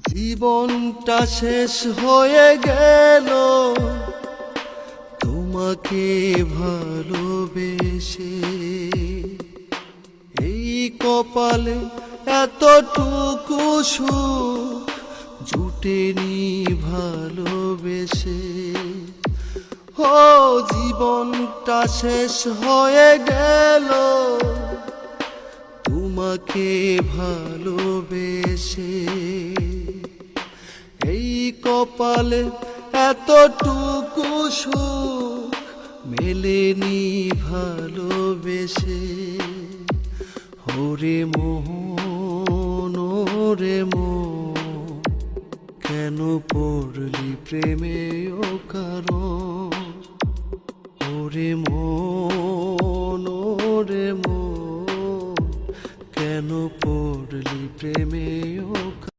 জীবনটা শেষ হয়ে গেল তোমাকে ভালোবেসে, এই কপালে এতটুকু সুখ জুটেনি ভালোবেসে। ও জীবনটা শেষ হয়ে গেল তোমাকে ভালোবেসে, এই কপালে এতটুকু সুখ মেলেনি ভালোবেসে। ওরে মোহন ওরে মন, কেন পড়লি প্রেমে ও কারণ? ওরে মন ওরে মন, কেন পড়লি প্রেমে ও কারণ?